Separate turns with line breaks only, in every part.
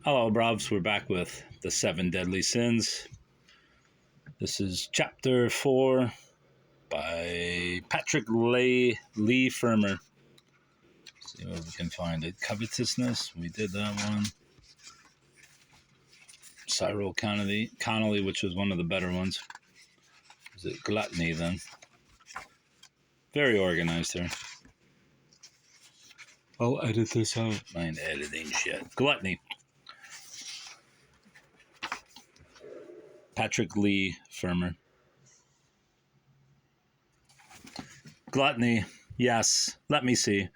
Hello, Brobs. We're back with the 7 Deadly Sins. This is Chapter 4 by Patrick Leigh Fermor. See what we can find it. Covetousness, we did that one. Cyril Connolly, which was one of the better ones. Was it Gluttony then? Very organized here. I'll edit this out. I ain't editing shit. Gluttony. Patrick Leigh Fermor. Gluttony. Yes, let me see.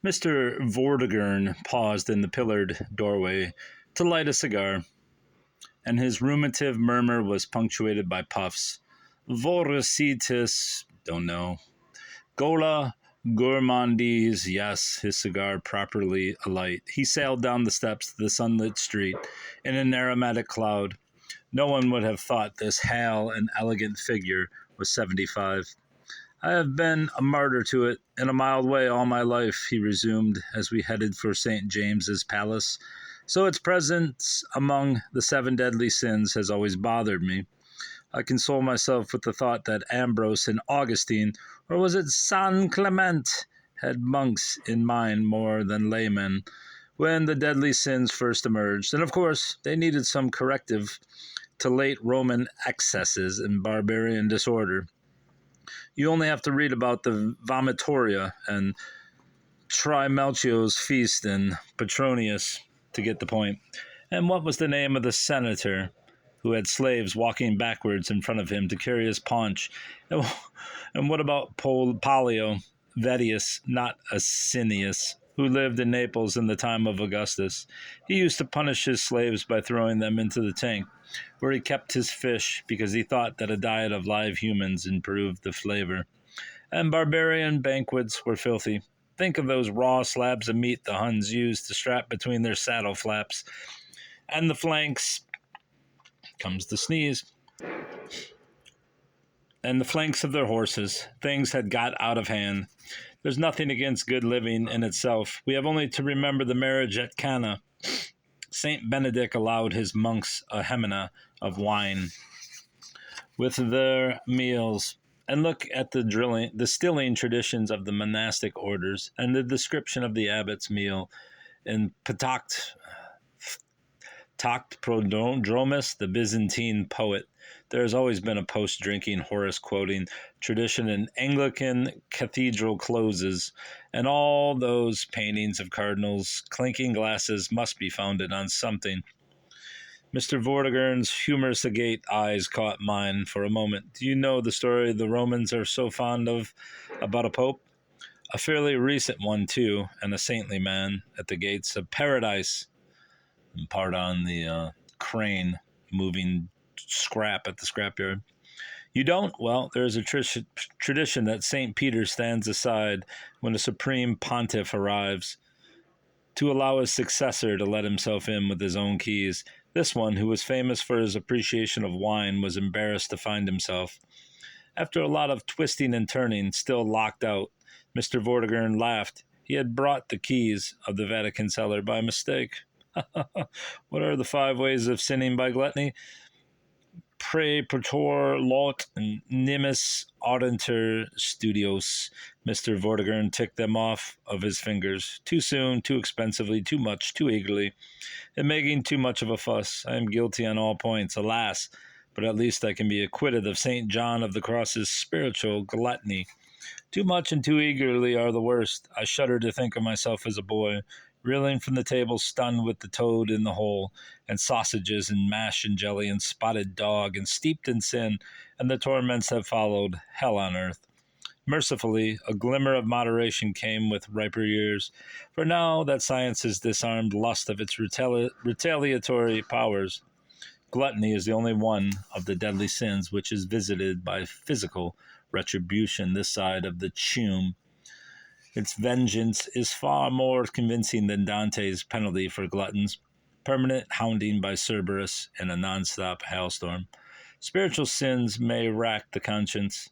Mr. Vortigern paused in the pillared doorway to light a cigar, and his ruminative murmur was punctuated by puffs. Voricitus, don't know. Gola, gourmandise, yes, his cigar properly alight. He sailed down the steps to the sunlit street in an aromatic cloud. No one would have thought this hale and elegant figure was 75. I have been a martyr to it in a mild way all my life, he resumed as we headed for St. James's Palace. So its presence among the 7 deadly sins has always bothered me. I console myself with the thought that Ambrose and Augustine, or was it San Clement, had monks in mind more than laymen when the deadly sins first emerged, and of course they needed some corrective to late Roman excesses and barbarian disorder. You only have to read about the vomitoria and Trimalchio's feast and Petronius to get the point. And what was the name of the senator who had slaves walking backwards in front of him to carry his paunch? And what about Pollio Vedius, not Asinius, who lived in Naples in the time of Augustus? He used to punish his slaves by throwing them into the tank, where he kept his fish because he thought that a diet of live humans improved the flavor. And barbarian banquets were filthy. Think of those raw slabs of meat the Huns used to strap between their saddle flaps and the flanks. Comes the sneeze. And the flanks of their horses. Things had got out of hand. There's nothing against good living in itself. We have only to remember the marriage at Cana. Saint Benedict allowed his monks a hemina of wine with their meals, and look at the stilling traditions of the monastic orders and the description of the abbot's meal in Tact Prodromus, the Byzantine poet. There has always been a post-drinking Horace quoting tradition in Anglican cathedral closes, and all those paintings of cardinals clinking glasses must be founded on something. Mr. Vortigern's humorous agate eyes caught mine for a moment. Do you know the story the Romans are so fond of about a pope? A fairly recent one, too, and a saintly man at the gates of paradise. And part on the crane moving scrap at the scrapyard. You don't? Well, there is a tradition that St. Peter stands aside when a supreme pontiff arrives to allow his successor to let himself in with his own keys. This one, who was famous for his appreciation of wine, was embarrassed to find himself, after a lot of twisting and turning, still locked out. Mr. Vortigern laughed. He had brought the keys of the Vatican cellar by mistake. What are the 5 ways of sinning by gluttony? Praepator lot nimis audenter studios. Mr. Vortigern ticked them off of his fingers. Too soon, too expensively, too much, too eagerly, and making too much of a fuss. I am guilty on all points, alas, but at least I can be acquitted of St. John of the Cross's spiritual gluttony. Too much and too eagerly are the worst. I shudder to think of myself as a boy, reeling from the table, stunned with the toad in the hole, and sausages, and mash and jelly, and spotted dog, and steeped in sin, and the torments that followed, hell on earth. Mercifully, a glimmer of moderation came with riper years, for now that science has disarmed lust of its retaliatory powers, gluttony is the only one of the deadly sins which is visited by physical retribution this side of the tomb. Its vengeance is far more convincing than Dante's penalty for gluttons, permanent hounding by Cerberus in a non-stop hailstorm. Spiritual sins may rack the conscience,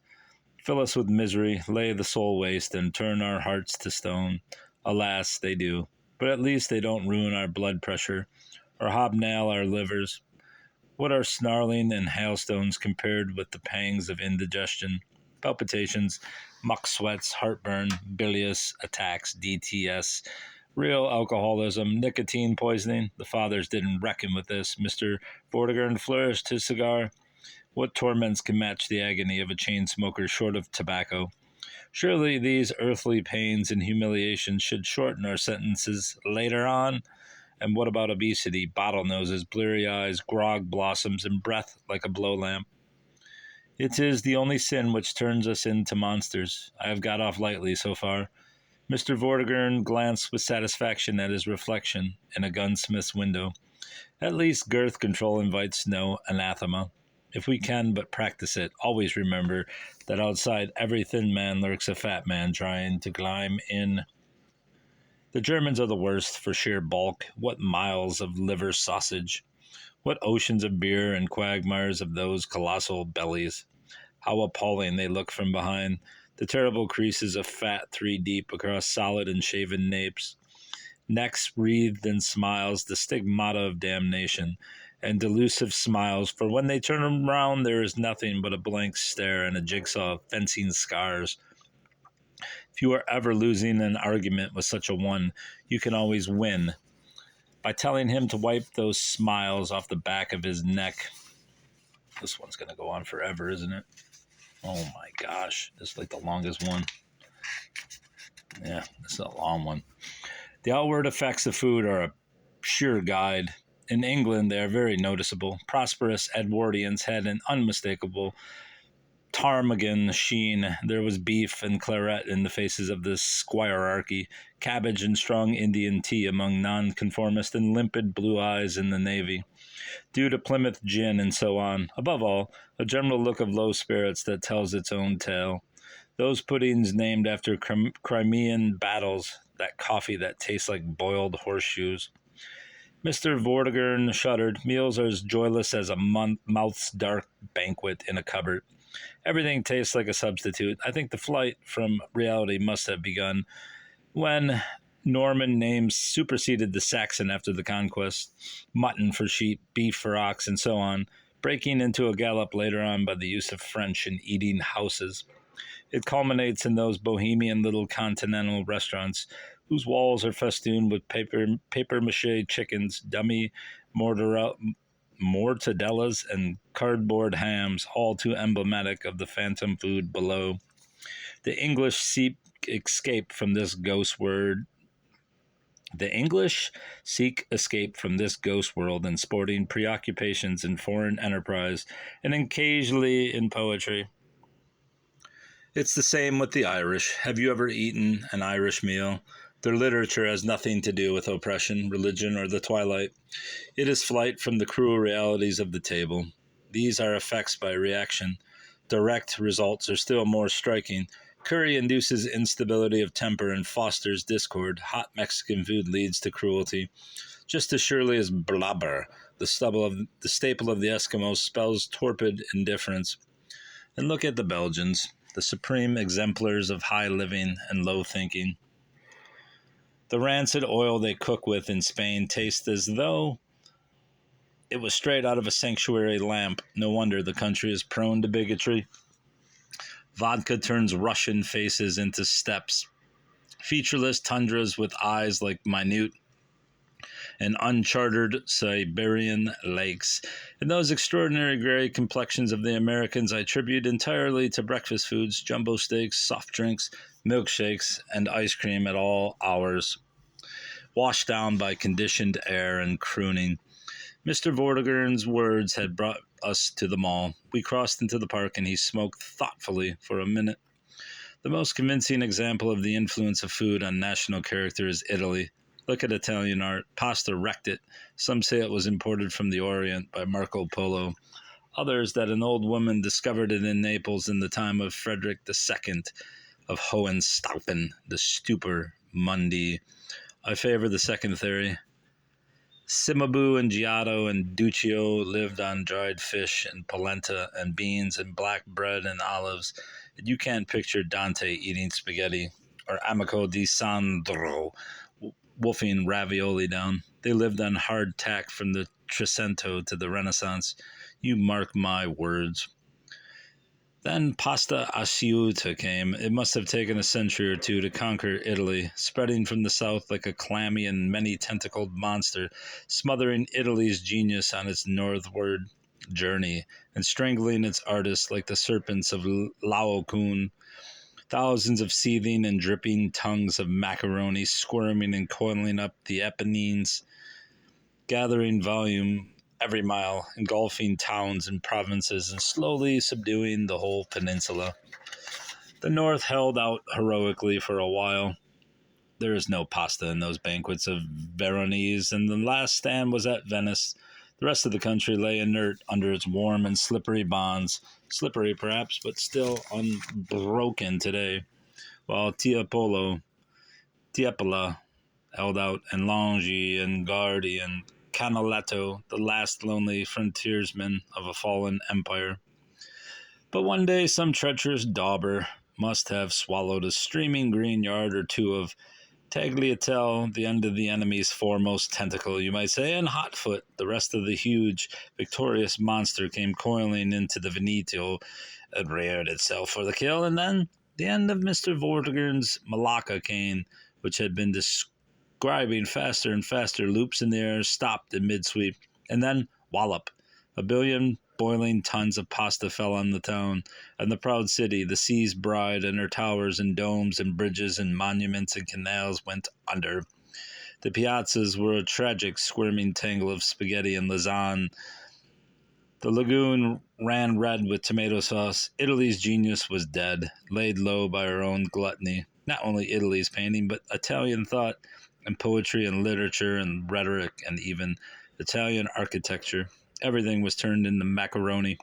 fill us with misery, lay the soul waste, and turn our hearts to stone. Alas, they do. But at least they don't ruin our blood pressure or hobnail our livers? What are snarling and hailstones compared with the pangs of indigestion, palpitations, muck sweats, heartburn, bilious attacks, DTS, real alcoholism, nicotine poisoning? The fathers didn't reckon with this. Mr. Vortigern flourished his cigar. What torments can match the agony of a chain smoker short of tobacco? Surely these earthly pains and humiliations should shorten our sentences later on. And what about obesity, bottle noses, bleary eyes, grog blossoms, and breath like a blow lamp? It is the only sin which turns us into monsters. I have got off lightly so far. Mr. Vortigern glanced with satisfaction at his reflection in a gunsmith's window. At least girth control invites no anathema. If we can but practice it, always remember that outside every thin man lurks a fat man trying to climb in. The Germans are the worst for sheer bulk. What miles of liver sausage! What oceans of beer and quagmires of those colossal bellies! How appalling they look from behind, the terrible creases of fat 3 deep across solid and shaven napes, necks wreathed in smiles, the stigmata of damnation, and delusive smiles, for when they turn round there is nothing but a blank stare and a jigsaw of fencing scars. If you are ever losing an argument with such a one, you can always win by telling him to wipe those smiles off the back of his neck. This one's going to go on forever, isn't it? Oh my gosh, this is like the longest one. Yeah, this is a long one. The outward effects of food are a sure guide. In England, they are very noticeable. Prosperous Edwardians had an unmistakable ptarmigan sheen. There was beef and claret in the faces of the squirearchy, cabbage and strong Indian tea among nonconformists, and limpid blue eyes in the navy, due to Plymouth gin and so on. Above all, a general look of low spirits that tells its own tale. Those puddings named after Crimean battles, that coffee that tastes like boiled horseshoes. Mr. Vortigern shuddered. Meals are as joyless as a mouth's dark banquet in a cupboard. Everything tastes like a substitute. I think the flight from reality must have begun when Norman names superseded the Saxon after the conquest, mutton for sheep, beef for ox, and so on, breaking into a gallop later on by the use of French in eating houses. It culminates in those bohemian little continental restaurants whose walls are festooned with papier-mâché chickens, dummy mortadellas, and cardboard hams, all too emblematic of the phantom food below. The English seek escape from this ghost world in sporting preoccupations in foreign enterprise, and occasionally in poetry. It's the same with the Irish. Have you ever eaten an Irish meal? Their literature has nothing to do with oppression, religion, or the twilight. It is flight from the cruel realities of the table. These are effects by reaction. Direct results are still more striking. Curry induces instability of temper and fosters discord. Hot Mexican food leads to cruelty. Just as surely as blubber, the staple of the Eskimos, spells torpid indifference. And look at the Belgians, the supreme exemplars of high living and low thinking. The rancid oil they cook with in Spain tastes as though it was straight out of a sanctuary lamp. No wonder the country is prone to bigotry. Vodka turns Russian faces into steppes, featureless tundras with eyes like minute and uncharted Siberian lakes. And those extraordinary gray complexions of the Americans I attribute entirely to breakfast foods, jumbo steaks, soft drinks, milkshakes, and ice cream at all hours, washed down by conditioned air and crooning. Mr. Vortigern's words had brought us to the mall. We crossed into the park, and he smoked thoughtfully for a minute. The most convincing example of the influence of food on national character is Italy. Look at Italian art. Pasta wrecked it. Some say it was imported from the Orient by Marco Polo. Others that an old woman discovered it in Naples in the time of Frederick II of Hohenstaufen, the stupor mundi. I favor the second theory. Cimabue and Giotto and Duccio lived on dried fish and polenta and beans and black bread and olives. And you can't picture Dante eating spaghetti or Amico di Sandro wolfing ravioli down. They lived on hardtack from the Trecento to the Renaissance. You mark my words. Then pasta asciutta came. It must have taken a century or two to conquer Italy, spreading from the south like a clammy and many-tentacled monster, smothering Italy's genius on its northward journey, and strangling its artists like the serpents of Laocoon. Thousands of seething and dripping tongues of macaroni squirming and coiling up the Apennines, gathering volume every mile, engulfing towns and provinces, and slowly subduing the whole peninsula. The north held out heroically for a while. There is no pasta in those banquets of Veronese, and the last stand was at Venice. The rest of the country lay inert under its warm and slippery bonds, slippery perhaps, but still unbroken today, while Tiepolo, Tiepola held out, and Longhi and Gardi and Canaletto, the last lonely frontiersman of a fallen empire. But one day some treacherous dauber must have swallowed a streaming green yard or two of tagliatelle, the end of the enemy's foremost tentacle, you might say, and hotfoot, the rest of the huge, victorious monster came coiling into the Veneto, it reared itself for the kill, and then the end of Mr. Vortigern's Malacca cane, which had been describing faster and faster loops in the air, stopped in mid-sweep, and then wallop. A billion boiling tons of pasta fell on the town, and the proud city, the sea's bride, and her towers and domes and bridges and monuments and canals went under. The piazzas were a tragic, squirming tangle of spaghetti and lasagne. The lagoon ran red with tomato sauce. Italy's genius was dead, laid low by her own gluttony. Not only Italy's painting, but Italian thought and poetry and literature and rhetoric and even Italian architecture. Everything was turned into macaroni.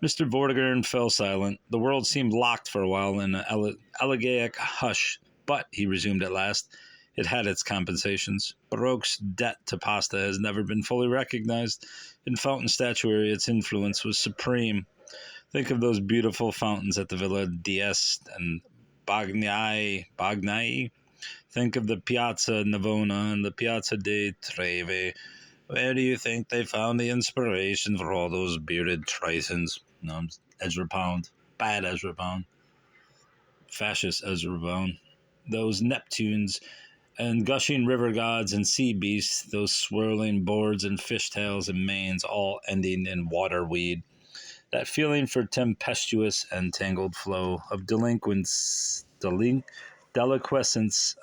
Mr. Vortigern fell silent. The world seemed locked for a while in an elegiac hush, but, he resumed at last, it had its compensations. Baroque's debt to pasta has never been fully recognized. In fountain statuary, its influence was supreme. Think of those beautiful fountains at the Villa d'Este and Bagnai. Think of the Piazza Navona and the Piazza dei Trevi. Where do you think they found the inspiration for all those bearded Trisons? No, Ezra Pound. Bad Ezra Pound. Fascist Ezra Pound. Those Neptunes and gushing river gods and sea beasts, those swirling boards and fishtails and manes, all ending in waterweed. That feeling for tempestuous and tangled flow, of deliquescence,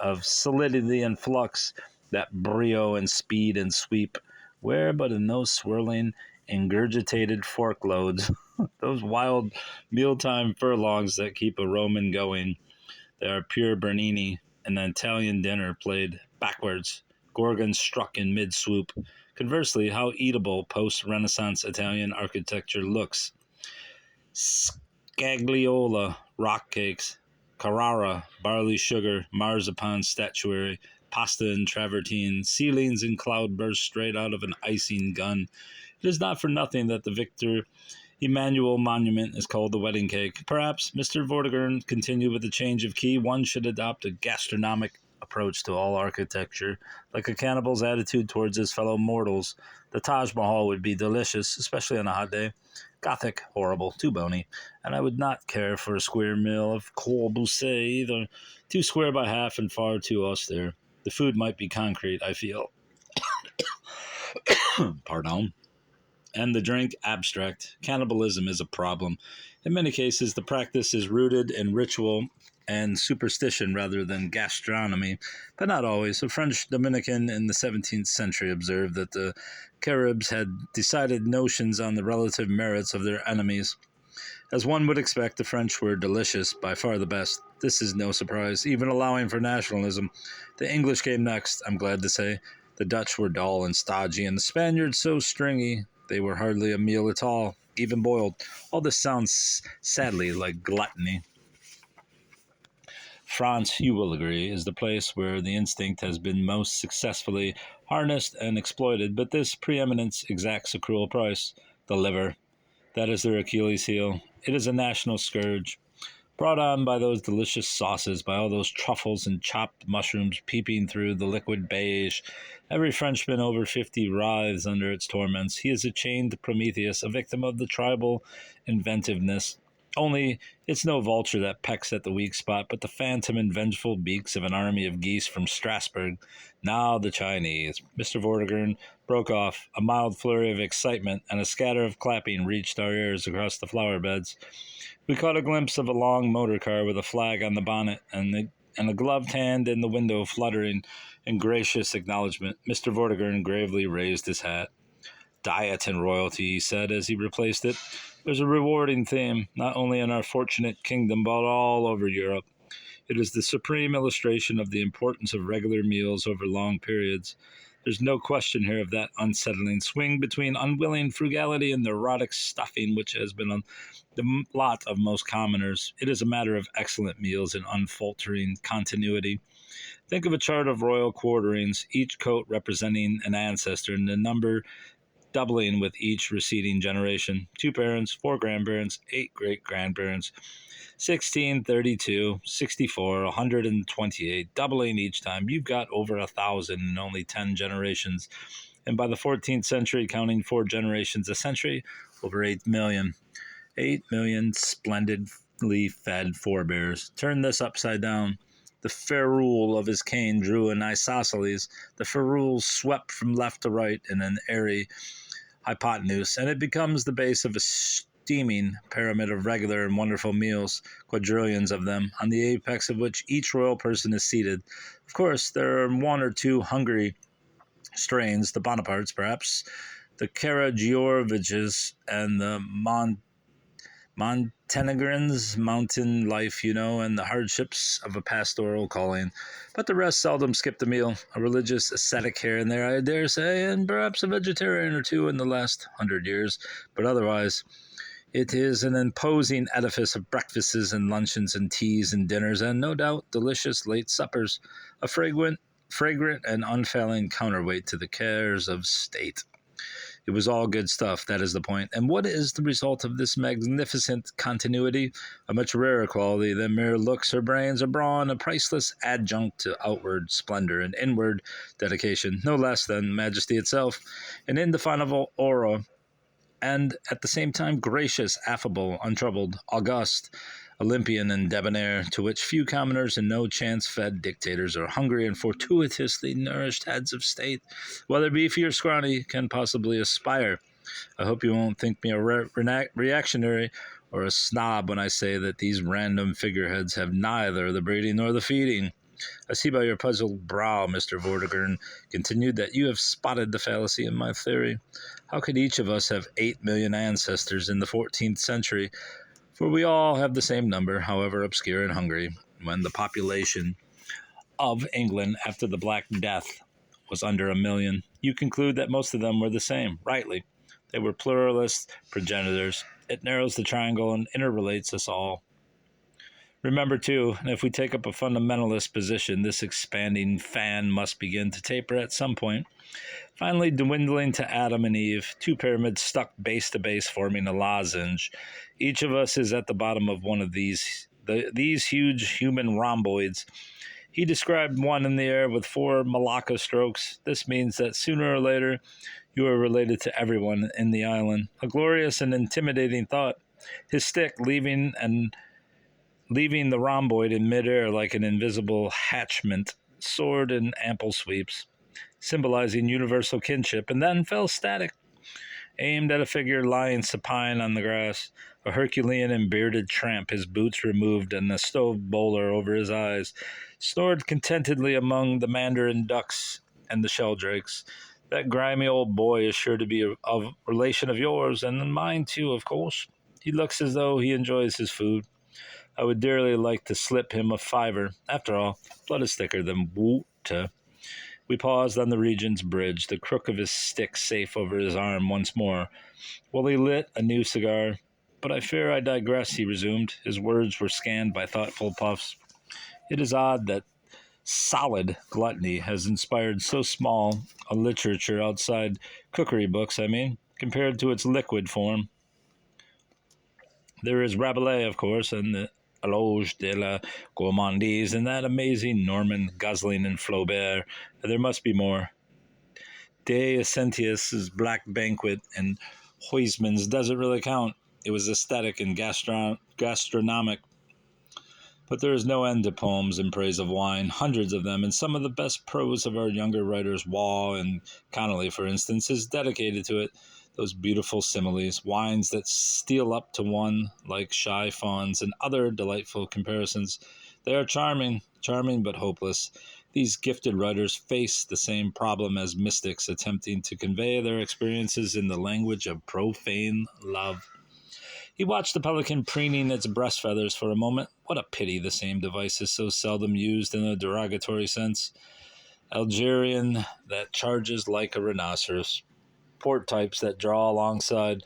of solidity and flux, that brio and speed and sweep, where but in those swirling, ingurgitated fork loads, those wild mealtime furlongs that keep a Roman going. They are pure Bernini, an Italian dinner played backwards, Gorgon struck in mid-swoop. Conversely, how eatable post-Renaissance Italian architecture looks. Scagliola, rock cakes, Carrara, barley sugar, marzipan statuary, pasta and travertine, ceilings and cloudbursts straight out of an icing gun. It is not for nothing that the Victor Emmanuel monument is called the wedding cake. Perhaps, Mr. Vortigern continued with a change of key, one should adopt a gastronomic approach to all architecture, like a cannibal's attitude towards his fellow mortals. The Taj Mahal would be delicious, especially on a hot day. Gothic, horrible, too bony, and I would not care for a square meal of Corbusier either. Too square by half and far too austere. The food might be concrete, I feel. Pardon. And the drink abstract. Cannibalism is a problem. In many cases, the practice is rooted in ritual and superstition rather than gastronomy, but not always. A French Dominican in the 17th century observed that the Caribs had decided notions on the relative merits of their enemies. As one would expect, the French were delicious, by far the best. This is no surprise, even allowing for nationalism. The English came next, I'm glad to say. The Dutch were dull and stodgy, and the Spaniards so stringy. They were hardly a meal at all, even boiled. All this sounds sadly like gluttony. France, you will agree, is the place where the instinct has been most successfully harnessed and exploited, but this preeminence exacts a cruel price. The liver. That is their Achilles heel. It is a national scourge. brought on by those delicious sauces, by all those truffles and chopped mushrooms peeping through the liquid beige. Every Frenchman over 50 writhes under its torments. He is a chained Prometheus, a victim of the tribal inventiveness. Only it's no vulture that pecks at the weak spot, but the phantom and vengeful beaks of an army of geese from Strasbourg. Now the Chinese. Mr. Vortigern broke off. A mild flurry of excitement and a scatter of clapping reached our ears across the flower beds. We caught a glimpse of a long motor car with a flag on the bonnet and a gloved hand in the window fluttering in gracious acknowledgment. Mr. Vortigern gravely raised his hat. Diet and royalty, he said as he replaced it. There's a rewarding theme, not only in our fortunate kingdom, but all over Europe. It is the supreme illustration of the importance of regular meals over long periods. There's no question here of that unsettling swing between unwilling frugality and neurotic stuffing which has been on the lot of most commoners. It is a matter of excellent meals and unfaltering continuity. Think of a chart of royal quarterings, each coat representing an ancestor, and the number doubling with each receding generation. 2 parents, 4 grandparents, 8 great-grandparents, 16, 32, 64, 128, doubling each time. You've got over 1,000 in only 10 generations. And by the 14th century, counting 4 generations a century, over 8 million. 8 million splendidly fed forebears. Turn this upside down. The ferrule of his cane drew an isosceles. The ferrule swept from left to right in an airy hypotenuse, and it becomes the base of a steaming pyramid of regular and wonderful meals, quadrillions of them, on the apex of which each royal person is seated. Of course, there are 1 or 2 hungry strains, the Bonapartes, perhaps, the Karageorgiches, and the Montenegrins, mountain life, and the hardships of a pastoral calling. But the rest seldom skip the meal. A religious ascetic here and there, I dare say, and perhaps a vegetarian or 2 in the last 100 years. But otherwise, it is an imposing edifice of breakfasts and luncheons and teas and dinners, and no doubt delicious late suppers, a fragrant and unfailing counterweight to the cares of state. It was all good stuff, that is the point. And what is the result of this magnificent continuity? A much rarer quality than mere looks or brains or brawn, a priceless adjunct to outward splendor and inward dedication, no less than majesty itself, an indefinable aura, and at the same time gracious, affable, untroubled, august, Olympian and debonair, to which few commoners and no chance-fed dictators or hungry and fortuitously nourished heads of state, whether beefy or scrawny, can possibly aspire. I hope you won't think me a reactionary or a snob when I say that these random figureheads have neither the breeding nor the feeding. I see by your puzzled brow, Mr. Vortigern continued, that you have spotted the fallacy in my theory. How could each of us have 8 million ancestors in the 14th century? For we all have the same number, however obscure and hungry. When the population of England after the Black Death was under 1 million, you conclude that most of them were the same, rightly. They were pluralist progenitors. It narrows the triangle and interrelates us all. Remember, too, if we take up a fundamentalist position, this expanding fan must begin to taper at some point, finally dwindling to Adam and Eve, 2 pyramids stuck base to base forming a lozenge. Each of us is at the bottom of one of these huge human rhomboids. He described one in the air with 4 Malacca strokes. This means that sooner or later you are related to everyone in the island. A glorious and intimidating thought. His stick leaving the rhomboid in midair like an invisible hatchment, soared in ample sweeps, symbolizing universal kinship, and then fell static, aimed at a figure lying supine on the grass, a Herculean and bearded tramp, his boots removed and a stove bowler over his eyes, snored contentedly among the mandarin ducks and the sheldrakes. That grimy old boy is sure to be a relation of yours, and mine too, of course. He looks as though he enjoys his food. I would dearly like to slip him a $5. After all, blood is thicker than water. We paused on the Regent's Bridge, the crook of his stick safe over his arm once more, while he lit a new cigar. But I fear I digress, he resumed. His words were scanned by thoughtful puffs. It is odd that solid gluttony has inspired so small a literature outside cookery books, compared to its liquid form. There is Rabelais, of course, and Eloge de la Gourmandise, and that amazing Norman guzzling and Flaubert. There must be more. De Essentius's Black Banquet and Huysman's doesn't really count. It was aesthetic and gastronomic. But there is no end to poems in praise of wine, hundreds of them, and some of the best prose of our younger writers, Waugh and Connolly, for instance, is dedicated to it. Those beautiful similes, wines that steal up to one like shy fawns, and other delightful comparisons. They are charming, charming but hopeless. These gifted writers face the same problem as mystics attempting to convey their experiences in the language of profane love. He watched the pelican preening its breast feathers for a moment. What a pity the same device is so seldom used in a derogatory sense. Algerian that charges like a rhinoceros. Port types that draw alongside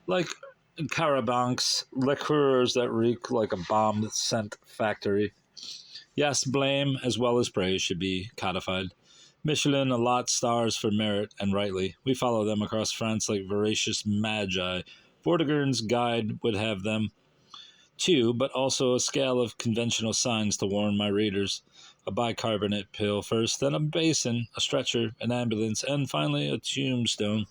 like carabancs. Liqueurs that reek like a bomb scent factory. Yes, blame as well as praise should be codified. Michelin allots stars for merit, and rightly. We follow them across France like voracious magi. Vortigern's guide would have them, too, but also a scale of conventional signs to warn my readers. A bicarbonate pill first, then a basin, a stretcher, an ambulance, and finally a tombstone.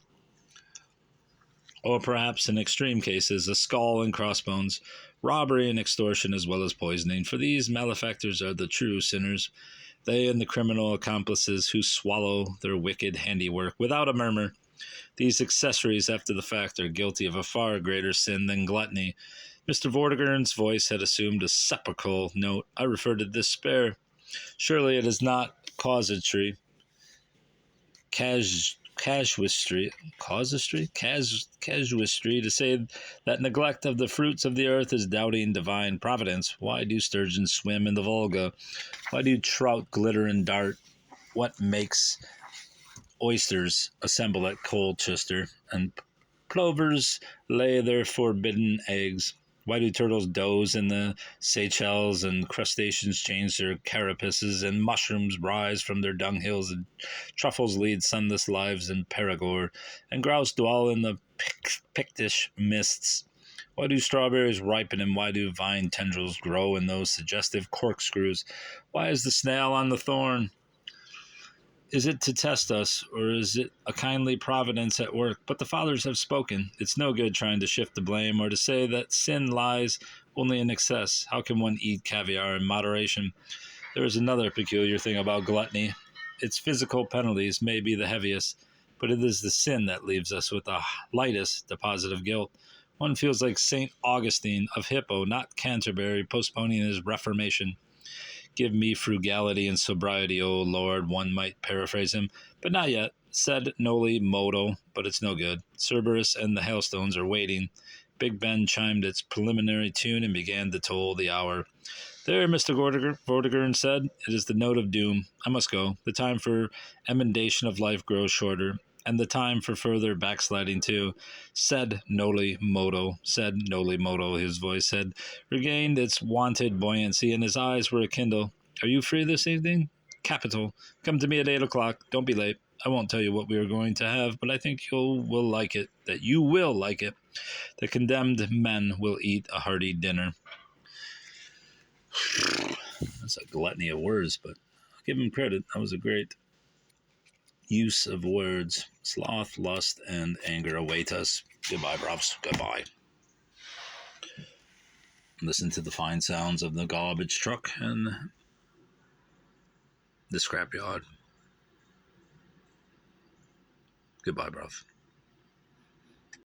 Or perhaps, in extreme cases, a skull and crossbones, robbery and extortion as well as poisoning, for these malefactors are the true sinners, they and the criminal accomplices who swallow their wicked handiwork without a murmur. These accessories after the fact are guilty of a far greater sin than gluttony. Mr. Vortigern's voice had assumed a sepulchral note. I refer to despair. Surely it is not casuistry, casuistry to say that neglect of the fruits of the earth is doubting divine providence. Why do sturgeons swim in the Volga? Why do trout glitter and dart? What makes oysters assemble at Colchester, and plovers lay their forbidden eggs? Why do turtles doze in the Seychelles, and crustaceans change their carapaces, and mushrooms rise from their dunghills, and truffles lead sunless lives in Perigord, and grouse dwell in the Pictish mists? Why do strawberries ripen, and why do vine tendrils grow in those suggestive corkscrews? Why is the snail on the thorn? Is it to test us, or is it a kindly providence at work? But the fathers have spoken. It's no good trying to shift the blame or to say that sin lies only in excess. How can one eat caviar in moderation? There is another peculiar thing about gluttony. Its physical penalties may be the heaviest, but it is the sin that leaves us with the lightest deposit of guilt. One feels like St. Augustine of Hippo, not Canterbury, postponing his reformation. Give me frugality and sobriety, O Lord, one might paraphrase him, but not yet. Sed noli modo, but it's no good. Cerberus and the hailstones are waiting. Big Ben chimed its preliminary tune and began to toll the hour. There, Mr. Vortigern said, it is the note of doom. I must go. The time for emendation of life grows shorter, and the time for further backsliding too. Sed noli modo, his voice had regained its wonted buoyancy, and his eyes were akindle. Are you free this evening? Capital. Come to me at 8 o'clock. Don't be late. I won't tell you what we are going to have, but I think you will like it. That you will like it. The condemned men will eat a hearty dinner. That's a gluttony of words, but I'll give him credit. That was a great use of words. Sloth, lust, and anger await us. Goodbye, bros. Goodbye. Listen to the fine sounds of the garbage truck and the scrapyard. Goodbye, bruv.